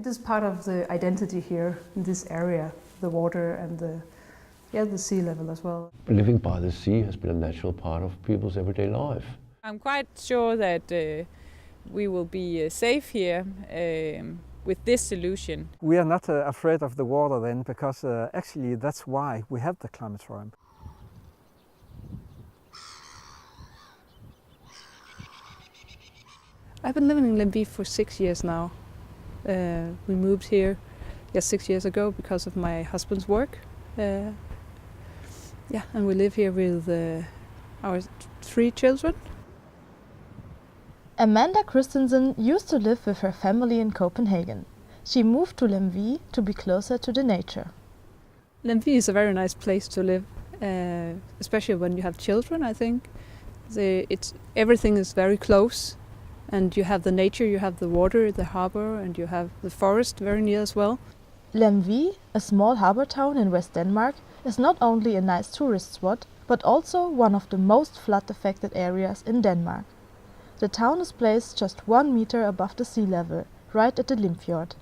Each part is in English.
It is part of the identity here in this area, the water and the sea level as well. Living by the sea has been a natural part of people's everyday life. I'm quite sure that we will be safe here with this solution. We are not afraid of the water then, because actually that's why we have the climatorium. I've been living in Lemvig for 6 years now. We moved here 6 years ago because of my husband's work. And we live here with our 3 children. Amanda Christensen used to live with her family in Copenhagen. She moved to Lemvig to be closer to the nature. Lemvig is a very nice place to live, especially when you have children, I think. Everything is very close, and you have the nature, you have the water, the harbor, and you have the forest very near as well. Lemvig, a small harbor town in West Denmark, is not only a nice tourist spot, but also one of the most flood-affected areas in Denmark. The town is placed just 1 meter above the sea level, right at the Limfjord.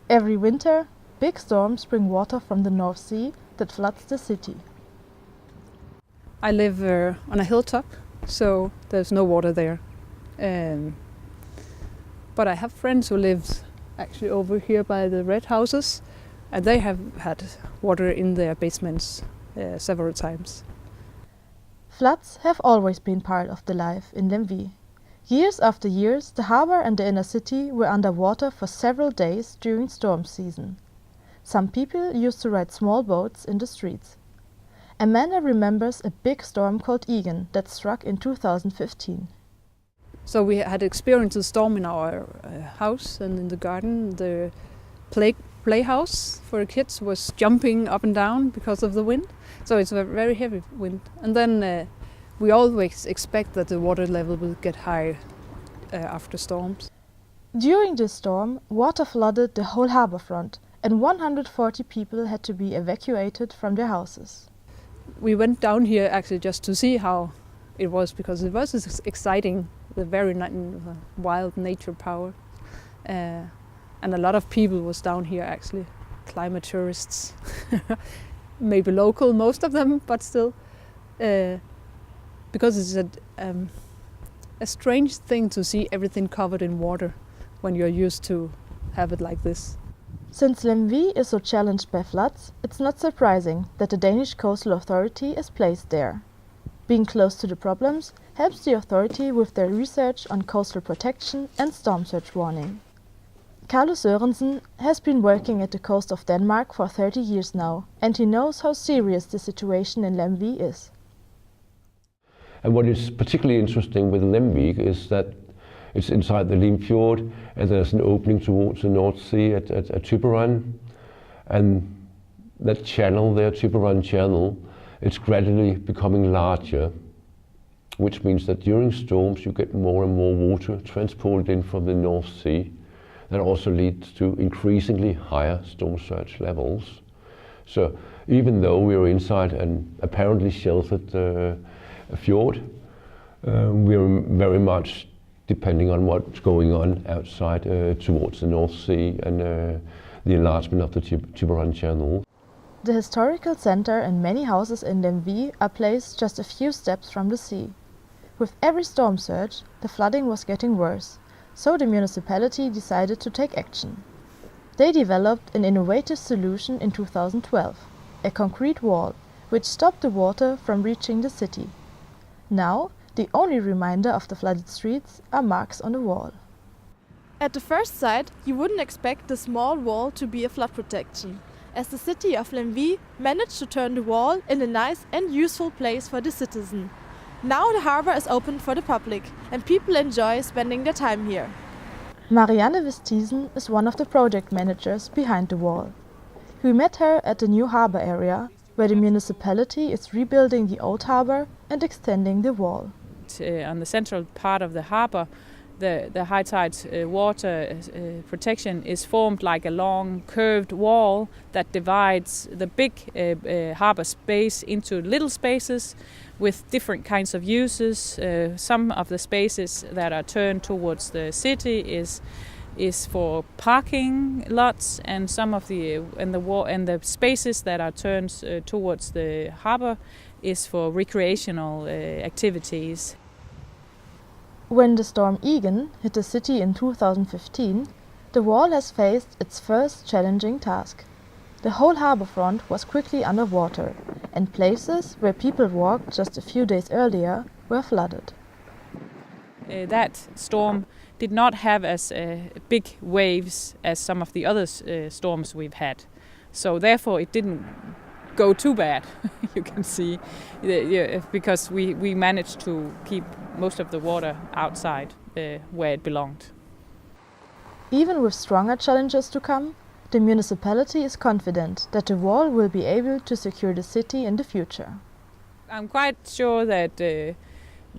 Every winter, big storms bring water from the North Sea that floods the city. I live on a hilltop, so there's no water there. But I have friends who live actually over here by the red houses, and they have had water in their basements several times. Floods have always been part of the life in Lemvig. Years after years, the harbor and the inner city were underwater for several days during storm season. Some people used to ride small boats in the streets. Amanda remembers a big storm called Egan that struck in 2015. So we had experienced a storm in our house and in the garden. The playhouse for the kids was jumping up and down because of the wind. So it's a very heavy wind. And then we always expect that the water level will get high after storms. During this storm, water flooded the whole harbor front, and 140 people had to be evacuated from their houses. We went down here actually just to see how it was, because it was exciting, the very wild nature power. And a lot of people was down here actually, climate tourists. Maybe local, most of them, but still. Because it's a strange thing to see everything covered in water when you're used to have it like this. Since Lemvig is so challenged by floods, it's not surprising that the Danish Coastal Authority is placed there. Being close to the problems helps the authority with their research on coastal protection and storm surge warning. Carlo Sørensen has been working at the coast of Denmark for 30 years now, and he knows how serious the situation in Lemvig is. And what is particularly interesting with Lemvig is that it's inside the Limfjord, and there's an opening towards the North Sea at Thyborøn. And that channel there, Thyborøn Channel, it's gradually becoming larger, which means that during storms you get more and more water transported in from the North Sea. That also leads to increasingly higher storm surge levels. So even though we are inside an apparently sheltered fjord, we're very much depending on what's going on outside towards the North Sea and the enlargement of the Thyborøn Channel. The historical center and many houses in Lemvig are placed just a few steps from the sea. With every storm surge, the flooding was getting worse, so the municipality decided to take action. They developed an innovative solution in 2012, a concrete wall, which stopped the water from reaching the city. Now, the only reminder of the flooded streets are marks on the wall. At the first sight, you wouldn't expect the small wall to be a flood protection, as the city of Lemvig managed to turn the wall in a nice and useful place for the citizen. Now the harbor is open for the public, and people enjoy spending their time here. Marianne Vestisen is one of the project managers behind the wall. We met her at the new harbor area, where the municipality is rebuilding the old harbor and extending the wall. On the central part of the harbor, the high tide water protection is formed like a long curved wall that divides the big harbor space into little spaces with different kinds of uses. Some of the spaces that are turned towards the city is is for parking lots, and some of the the spaces that are turned towards the harbour is for recreational activities. When the storm Egan hit the city in 2015, the wall has faced its first challenging task. The whole harbour front was quickly under water, and places where people walked just a few days earlier were flooded. That storm did not have as big waves as some of the other storms we've had. So therefore it didn't go too bad, you can see, because we managed to keep most of the water outside where it belonged. Even with stronger challenges to come, the municipality is confident that the wall will be able to secure the city in the future. I'm quite sure that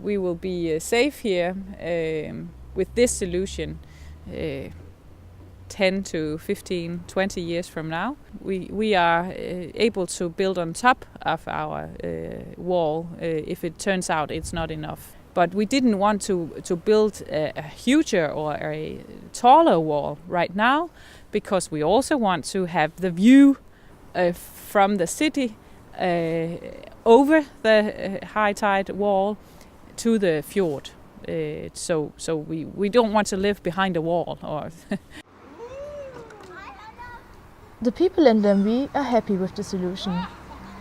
we will be safe here with this solution 10 to 15, 20 years from now. We are able to build on top of our wall if it turns out it's not enough. But we didn't want to build a huger or a taller wall right now, because we also want to have the view from the city over the high tide wall to the fjord. So we don't want to live behind a wall. The people in Lemvig are happy with the solution.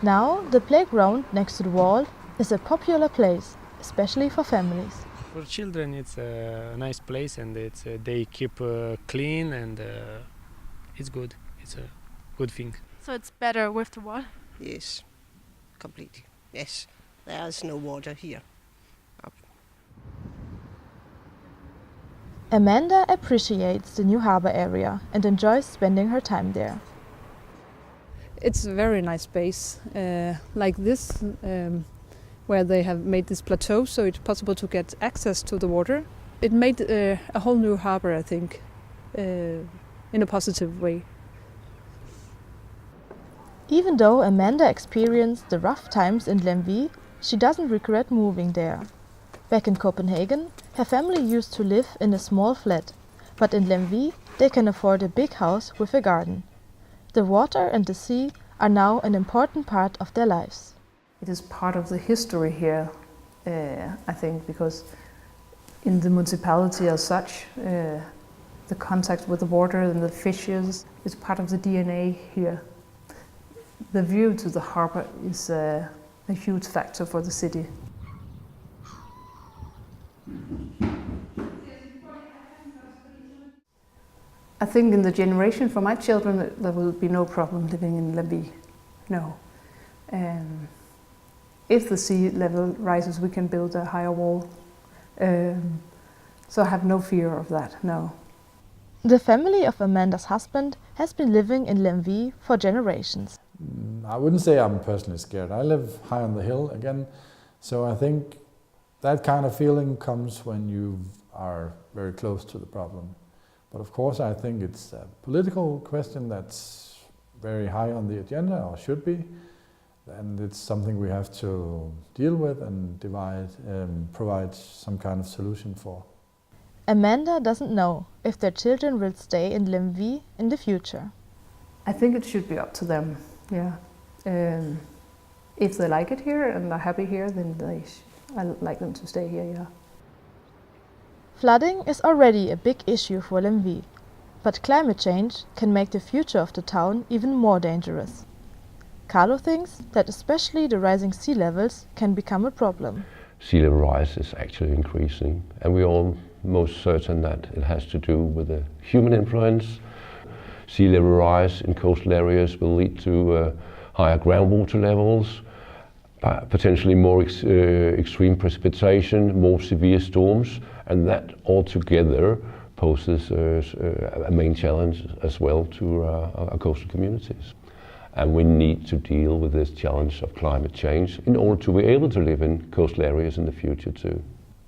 Now the playground next to the wall is a popular place, especially for families. For children it's a nice place, and they keep clean, and it's good. It's a good thing. So it's better with the wall? Yes, completely. Yes, there's no water here. Amanda appreciates the new harbour area and enjoys spending her time there. It's a very nice space, like this, where they have made this plateau, so it's possible to get access to the water. It made a whole new harbour, I think, in a positive way. Even though Amanda experienced the rough times in Lemvig, she doesn't regret moving there. Back in Copenhagen, her family used to live in a small flat, but in Lemvig they can afford a big house with a garden. The water and the sea are now an important part of their lives. It is part of the history here, I think, because in the municipality as such, the contact with the water and the fishes is part of the DNA here. The view to the harbour is a huge factor for the city. I think in the generation for my children there will be no problem living in Lemvig. No. If the sea level rises, we can build a higher wall. So I have no fear of that, no. The family of Amanda's husband has been living in Lemvig for generations. I wouldn't say I'm personally scared. I live high on the hill again, so I think that kind of feeling comes when you are very close to the problem. But of course I think it's a political question that's very high on the agenda, or should be, and it's something we have to deal with and provide some kind of solution for. Amanda doesn't know if their children will stay in Lemvig in the future. I think it should be up to them, yeah. If they like it here and are happy here, then I like them to stay here, yeah. Flooding is already a big issue for Lemvig, but climate change can make the future of the town even more dangerous. Carlo thinks that especially the rising sea levels can become a problem. Sea level rise is actually increasing, and we're almost certain that it has to do with the human influence. Sea level rise in coastal areas will lead to higher groundwater levels, potentially more extreme precipitation, more severe storms, and that altogether poses a main challenge as well to our coastal communities. And we need to deal with this challenge of climate change in order to be able to live in coastal areas in the future too.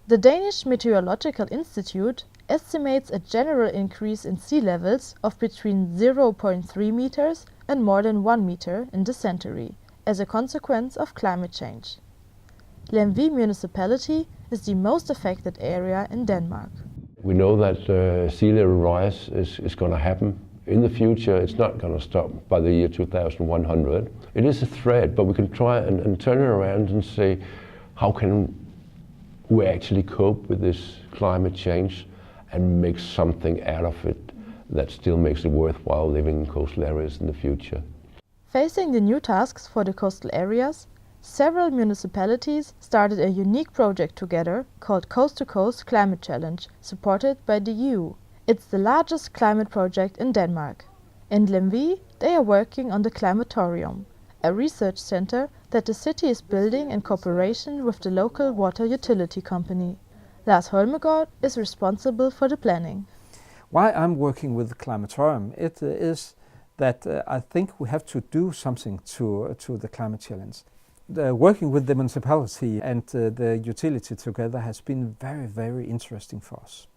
The Danish Meteorological Institute estimates a general increase in sea levels of between 0.3 meters and more than 1 meter in the century as a consequence of climate change. Lemvig municipality is the most affected area in Denmark. We know that sea level rise is going to happen in the future. It's not going to stop by the year 2100. It is a threat, but we can try and turn it around and say, how can we actually cope with this climate change and make something out of it that still makes it worthwhile living in coastal areas in the future. Facing the new tasks for the coastal areas, several municipalities started a unique project together called Coast to Coast Climate Challenge, supported by the EU. It's the largest climate project in Denmark. In Lemvig, they are working on the Climatorium, a research center that the city is building in cooperation with the local water utility company. Lars Holmegård is responsible for the planning. Why I'm working with the Climatorium, it is that I think we have to do something to the climate challenge. Working with the municipality and the utility together has been very, very interesting for us.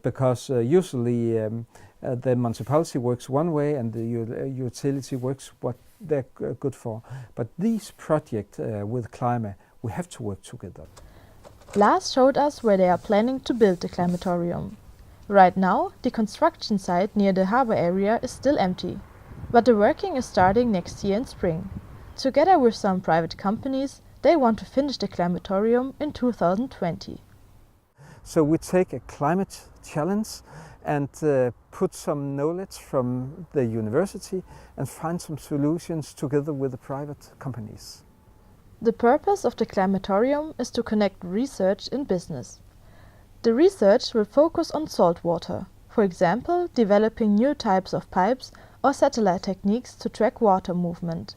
Because usually the municipality works one way and the utility works what they're good for. But these projects with climate, we have to work together. Lars showed us where they are planning to build the Climatorium. Right now, the construction site near the harbor area is still empty, but the working is starting next year in spring. Together with some private companies, they want to finish the Climatorium in 2020. So we take a climate challenge and put some knowledge from the university and find some solutions together with the private companies. The purpose of the Climatorium is to connect research and business. The research will focus on saltwater, for example, developing new types of pipes or satellite techniques to track water movement.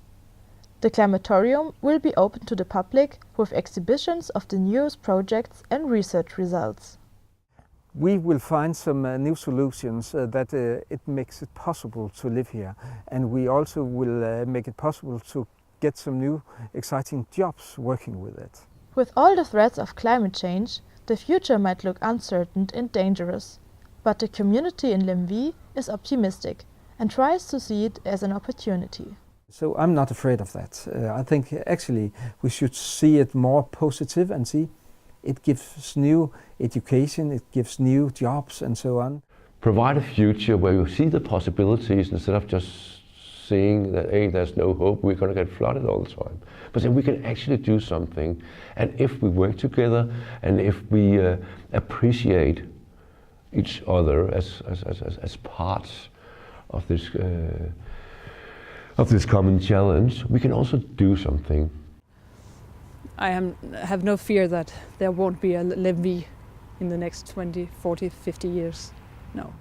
The Climatorium will be open to the public with exhibitions of the newest projects and research results. We will find some new solutions that it makes it possible to live here, and we also will make it possible to get some new exciting jobs working with it. With all the threats of climate change, the future might look uncertain and dangerous, but the community in Lemvig is optimistic and tries to see it as an opportunity. So I'm not afraid of that. I think actually we should see it more positive and see it gives new education, it gives new jobs and so on. Provide a future where you see the possibilities instead of just seeing that, hey, there's no hope, we're going to get flooded all the time. But then we can actually do something. And if we work together and if we appreciate each other as parts of this common challenge, we can also do something. I have no fear that there won't be a Lemvig in the next 20, 40, 50 years. No.